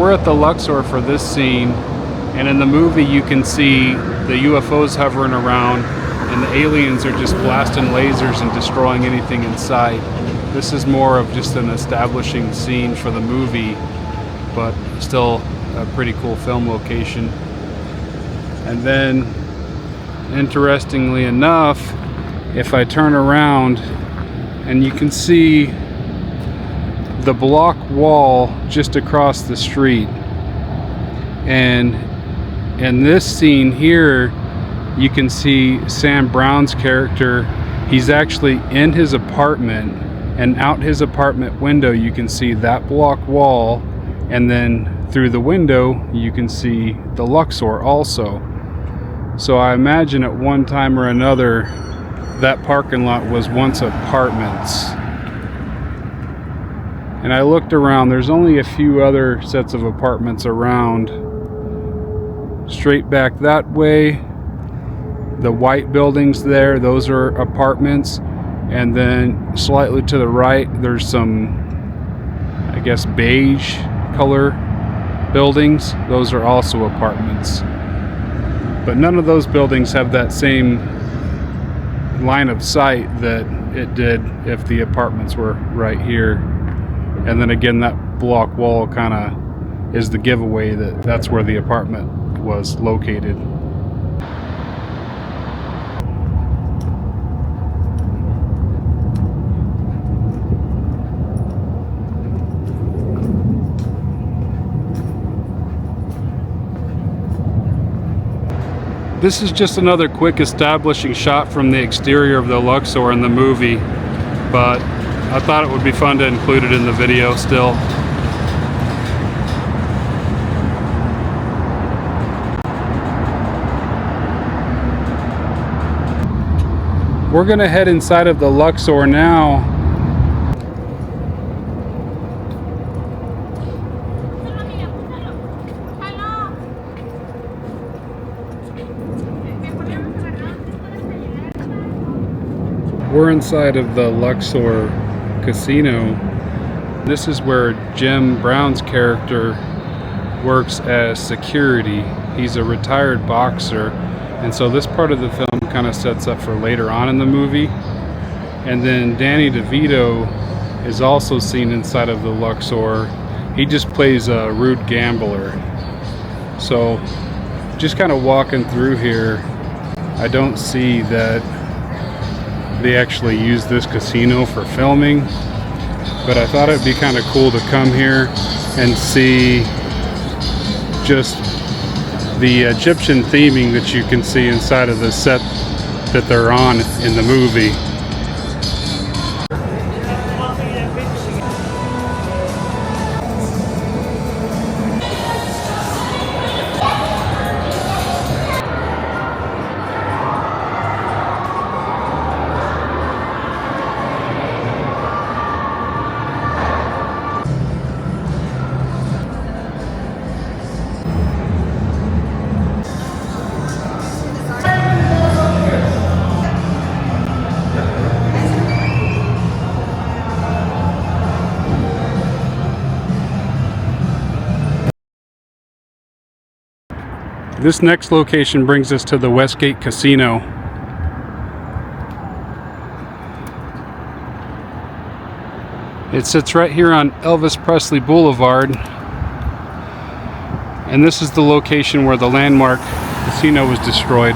we're at the Luxor for this scene, and in the movie you can see the UFOs hovering around and the aliens are just blasting lasers and destroying anything in sight. This is more of just an establishing scene for the movie, but still a pretty cool film location. And then, interestingly enough, if I turn around and you can see the block wall just across the street, and in this scene here you can see Sam Brown's character. He's actually in his apartment, and out his apartment window you can see that block wall, and then through the window you can see the Luxor also. So I imagine at one time or another that parking lot was once apartments. And I looked around, there's only a few other sets of apartments around. Straight back that way, the white buildings there, those are apartments. And then slightly to the right, there's some, I guess, beige color buildings. Those are also apartments. But none of those buildings have that same line of sight that it did if the apartments were right here. And then again, that block wall kind of is the giveaway that that's where the apartment was located. This is just another quick establishing shot from the exterior of the Luxor in the movie, but I thought it would be fun to include it in the video still. We're gonna head inside of the Luxor now. We're inside of the Luxor casino. This is where Jim Brown's character works as security. He's a retired boxer, and so this part of the film kind of sets up for later on in the movie. And then Danny DeVito is also seen inside of the Luxor. He just plays a rude gambler. So just kind of walking through here, I don't see that they actually use this casino for filming, but I thought it'd be kind of cool to come here and see just the Egyptian theming that you can see inside of the set that they're on in the movie. This next location brings us to the Westgate Casino. It sits right here on Elvis Presley Boulevard, and this is the location where the landmark casino was destroyed.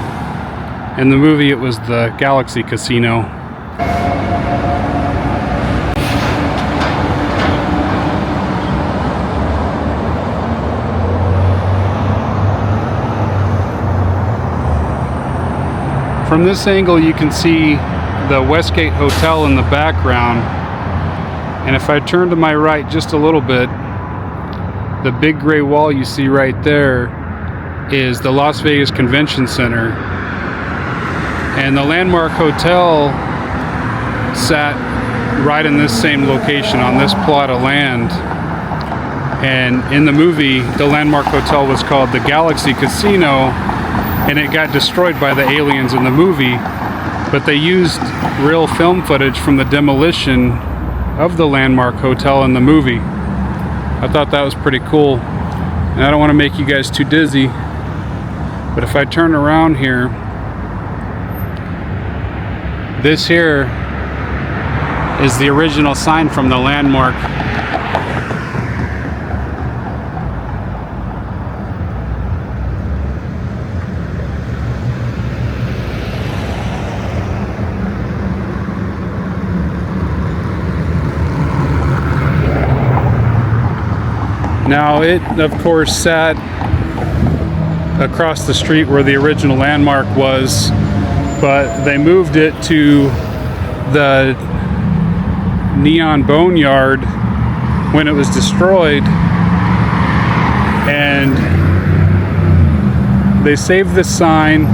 In the movie it was the Galaxy Casino. From this angle you can see the Westgate Hotel in the background, and if I turn to my right just a little bit, the big gray wall you see right there is the Las Vegas Convention Center, and the Landmark Hotel sat right in this same location on this plot of land. And in the movie the Landmark Hotel was called the Galaxy Casino, and it got destroyed by the aliens in the movie, but they used real film footage from the demolition of the Landmark Hotel in the movie. I thought that was pretty cool. And I don't want to make you guys too dizzy, but if I turn around here, this here is the original sign from the landmark. Now it, of course, sat across the street where the original landmark was, but they moved it to the Neon Boneyard when it was destroyed, and they saved the sign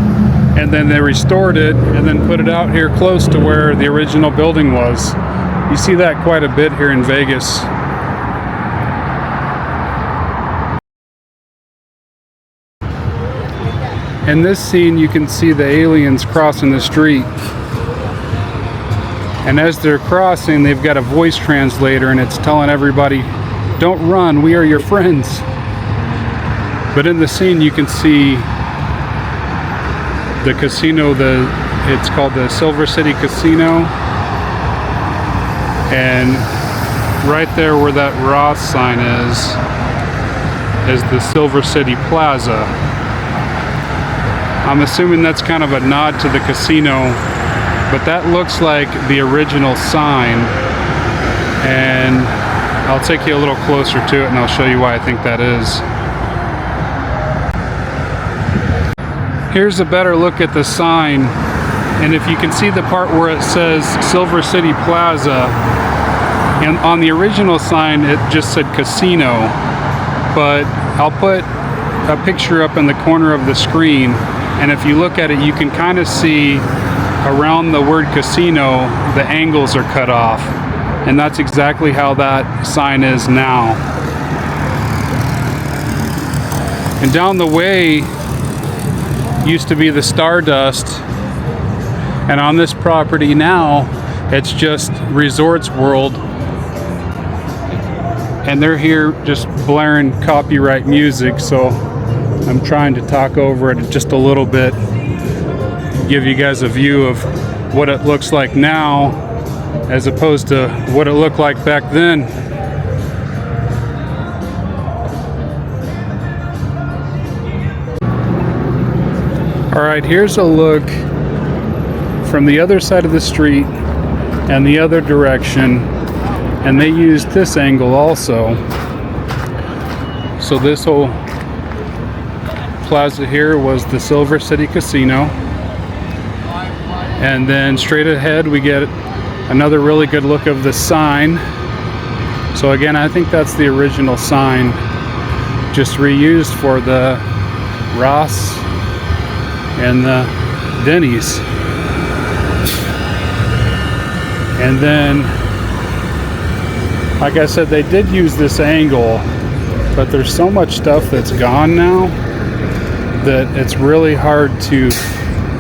and then they restored it and then put it out here close to where the original building was. You see that quite a bit here in Vegas. In this scene, you can see the aliens crossing the street. And as they're crossing, they've got a voice translator and it's telling everybody, don't run, we are your friends. But in the scene, you can see the casino, it's called the Silver City Casino. And right there where that Ross sign is the Silver City Plaza. I'm assuming that's kind of a nod to the casino, but that looks like the original sign, and I'll take you a little closer to it and I'll show you why I think that is. Here's a better look at the sign, and if you can see the part where it says Silver City Plaza, and on the original sign it just said casino, but I'll put a picture up in the corner of the screen, and if you look at it, you can kind of see around the word casino, the angles are cut off. And that's exactly how that sign is now. And down the way used to be the Stardust. And on this property now, it's just Resorts World. And they're here just blaring copyright music, so I'm trying to talk over it just a little bit, give you guys a view of what it looks like now as opposed to what it looked like back then. All right, here's a look from the other side of the street and the other direction, and they used this angle also. So this whole plaza here was the Silver City Casino, and then straight ahead we get another really good look of the sign. So again, I think that's the original sign, just reused for the Ross and the Denny's. And then, like I said, they did use this angle, but there's so much stuff that's gone now that it's really hard to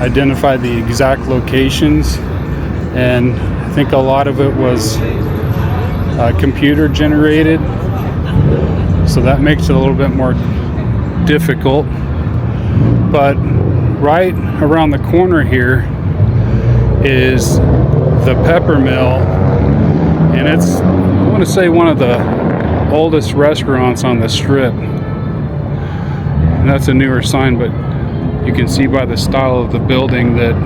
identify the exact locations, and I think a lot of it was computer generated, so that makes it a little bit more difficult. But right around the corner here is the Pepper Mill, and it's, I want to say, one of the oldest restaurants on the Strip. And that's a newer sign, but you can see by the style of the building that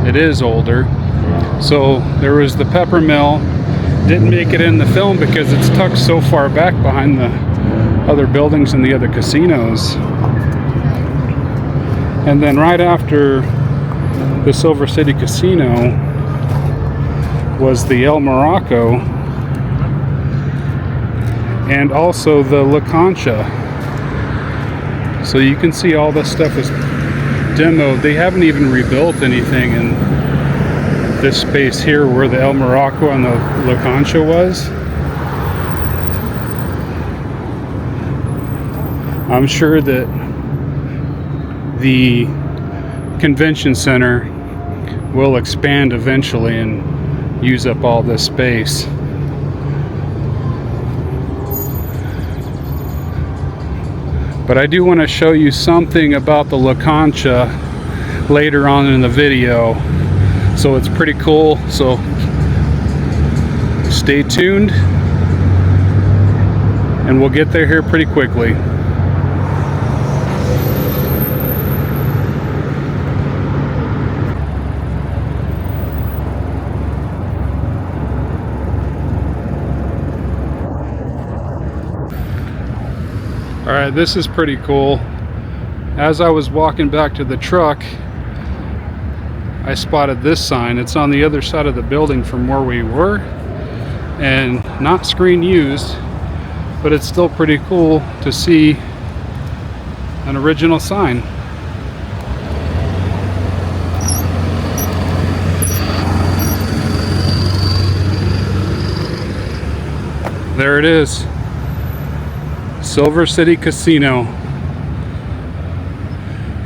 it is older. So there was the Pepper Mill. Didn't make it in the film because it's tucked so far back behind the other buildings and the other casinos. And then right after the Silver City Casino was the El Morocco and also the La Concha. So you can see all this stuff is demoed. They haven't even rebuilt anything in this space here where the El Morocco and the La Concha was. I'm sure that the convention center will expand eventually and use up all this space. But I do want to show you something about the La Concha later on in the video. So it's pretty cool. So stay tuned. And we'll get there here pretty quickly. Alright, this is pretty cool. As I was walking back to the truck, I spotted this sign. It's on the other side of the building from where we were, and not screen used, but it's still pretty cool to see an original sign. There it is. Silver City Casino.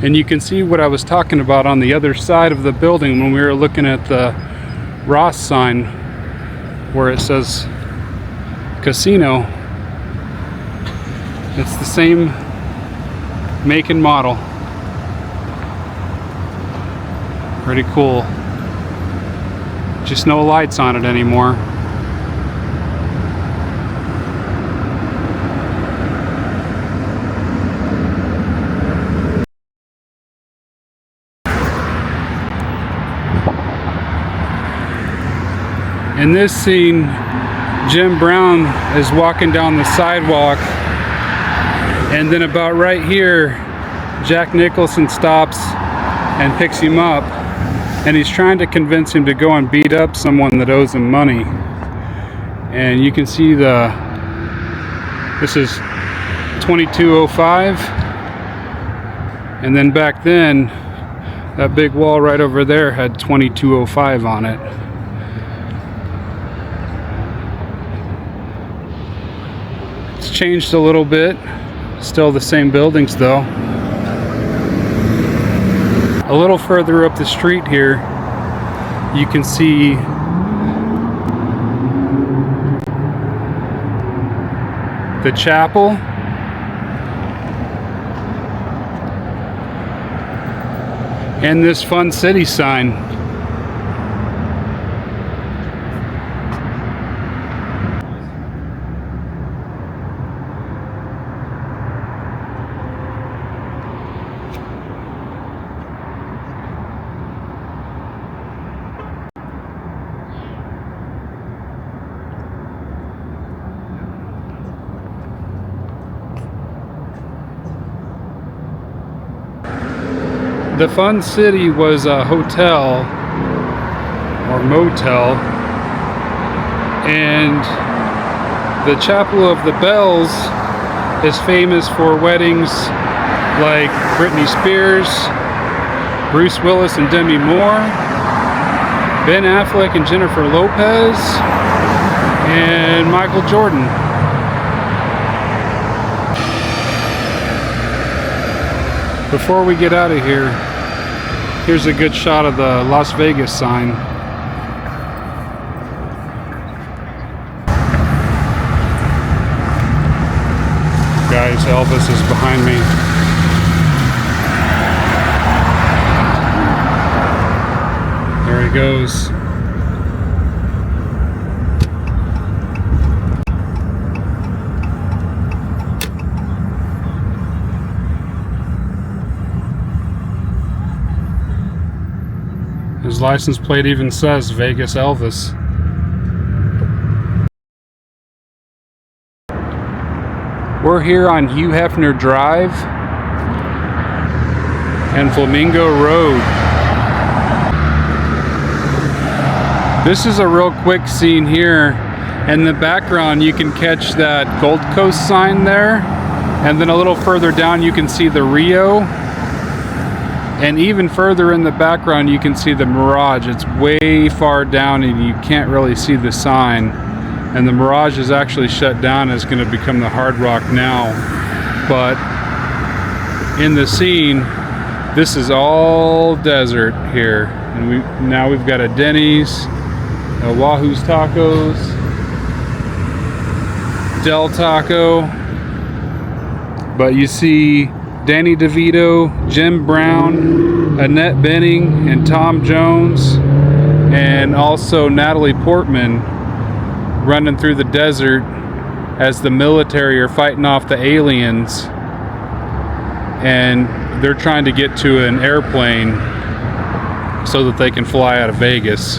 And you can see what I was talking about on the other side of the building when we were looking at the Ross sign where it says casino. It's the same make and model. Pretty cool. Just no lights on it anymore. In this scene, Jim Brown is walking down the sidewalk, and then about right here, Jack Nicholson stops and picks him up, and he's trying to convince him to go and beat up someone that owes him money. And you can see this is 2205, and then back then, that big wall right over there had 2205 on it. Changed a little bit, still the same buildings though. A little further up the street here, you can see the chapel and this Fun City sign. The Fun City was a hotel or motel, and the Chapel of the Bells is famous for weddings like Britney Spears, Bruce Willis and Demi Moore, Ben Affleck and Jennifer Lopez, and Michael Jordan. Before we get out of here, here's a good shot of the Las Vegas sign. Guys, Elvis is behind me. There he goes. His license plate even says Vegas Elvis. We're here on Hugh Hefner Drive and Flamingo Road. This is a real quick scene here. In the background you can catch that Gold Coast sign there, and then a little further down you can see the Rio. And even further in the background you can see the Mirage. It's way far down and you can't really see the sign. And the Mirage is actually shut down. It's going to become the Hard Rock now. But in the scene, this is all desert here. And now we've got a Denny's, a Wahoo's Tacos, Del Taco, But you see Danny DeVito, Jim Brown, Annette Bening, and Tom Jones, and also Natalie Portman running through the desert as the military are fighting off the aliens, and they're trying to get to an airplane so that they can fly out of Vegas.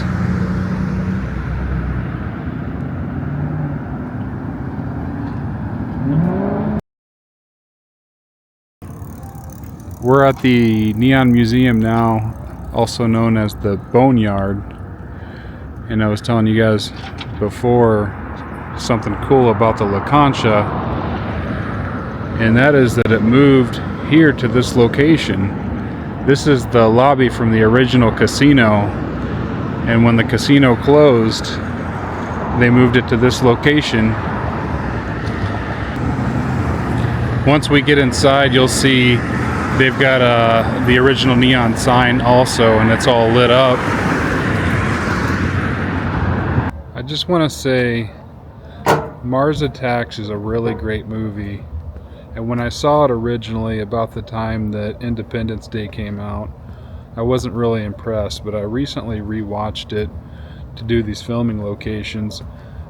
We're at the Neon Museum now, also known as the Boneyard. And I was telling you guys before something cool about the La Concha, and that is that it moved here to this location. This is the lobby from the original casino, and when the casino closed, they moved it to this location. Once we get inside, you'll see they've got the original neon sign also, and it's all lit up. I just want to say Mars Attacks is a really great movie, and when I saw it originally about the time that Independence Day came out, I wasn't really impressed, but I recently rewatched it to do these filming locations,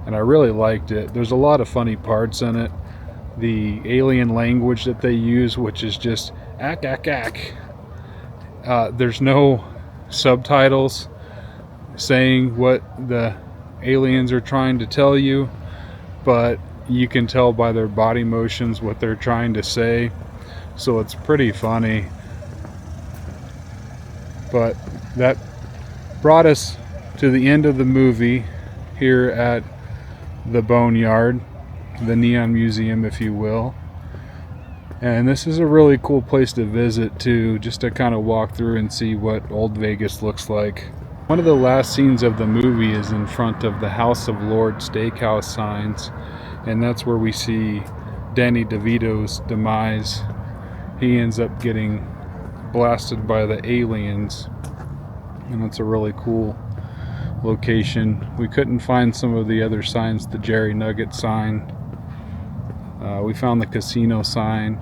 and I really liked it. There's a lot of funny parts in it. The alien language that they use, which is just ack ack ack. There's no subtitles saying what the aliens are trying to tell you, but you can tell by their body motions what they're trying to say, so it's pretty funny. But that brought us to the end of the movie here at the Boneyard, the Neon Museum, if you will. And this is a really cool place to visit too, just to kind of walk through and see what old Vegas looks like. One of the last scenes of the movie is in front of the House of Lord Steakhouse signs, and that's where we see Danny DeVito's demise. He ends up getting blasted by the aliens, and it's a really cool location. We couldn't find some of the other signs, the Jerry Nugget sign. We found the casino sign.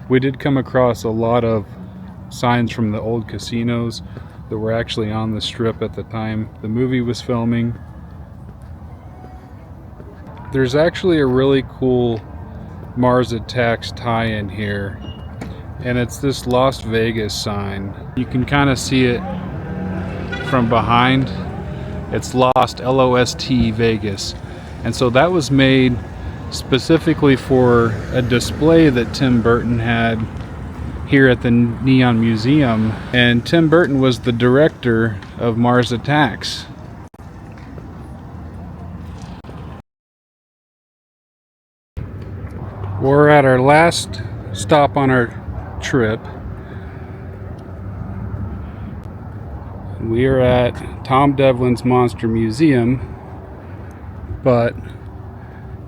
We did come across a lot of signs from the old casinos that were actually on the strip at the time the movie was filming. There's actually a really cool Mars Attacks tie-in here, and it's this Las Vegas sign. You can kind of see it from behind. It's Lost, L-O-S-T, Vegas. And so that was made specifically for a display that Tim Burton had here at the Neon Museum, and Tim Burton was the director of Mars Attacks. We're at our last stop on our trip. We are at Tom Devlin's Monster Museum, but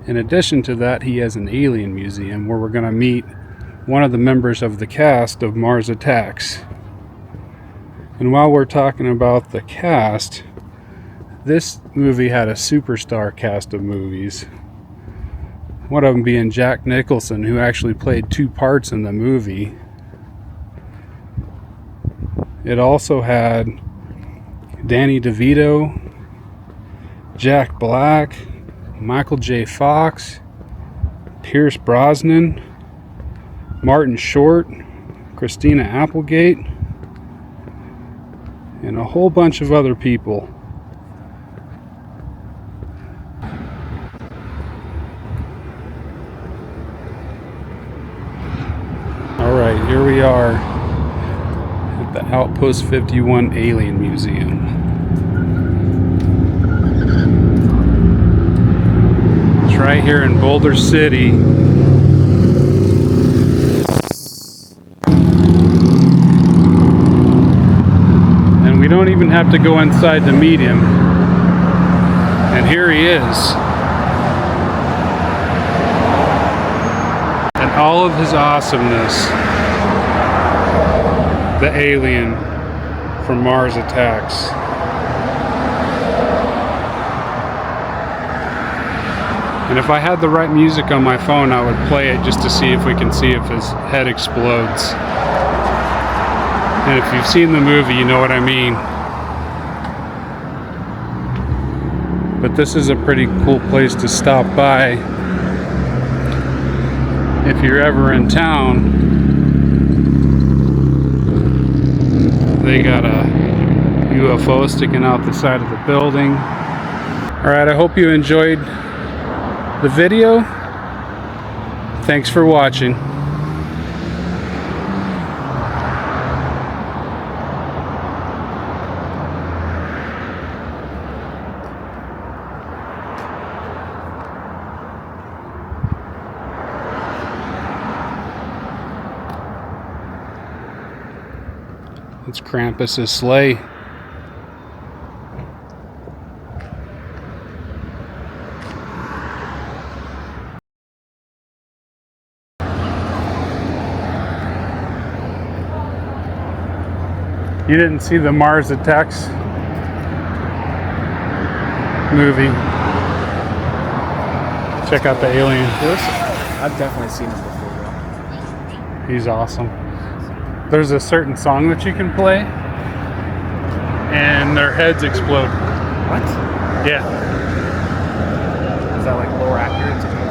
in addition to that, he has an alien museum where we're going to meet one of the members of the cast of Mars Attacks. And while we're talking about the cast, this movie had a superstar cast of movies. One of them being Jack Nicholson, who actually played 2 parts in the movie. It also had Danny DeVito, Jack Black, Michael J. Fox, Pierce Brosnan, Martin Short, Christina Applegate, and a whole bunch of other people. Alright, here we are at the Outpost 51 Alien Museum. Right here in Boulder City. And we don't even have to go inside to meet him. And here he is. And all of his awesomeness. The alien from Mars Attacks. And if I had the right music on my phone, I would play it just to see if we can see if his head explodes. And if you've seen the movie, you know what I mean. But this is a pretty cool place to stop by if you're ever in town. They got a UFO sticking out the side of the building. Alright, I hope you enjoyed the video. Thanks for watching. It's Krampus's sleigh. You didn't see the Mars Attacks movie. Check out the alien. I've definitely seen him before. He's awesome. There's a certain song that you can play and their heads explode. What? Yeah. Is that like lower accuracy?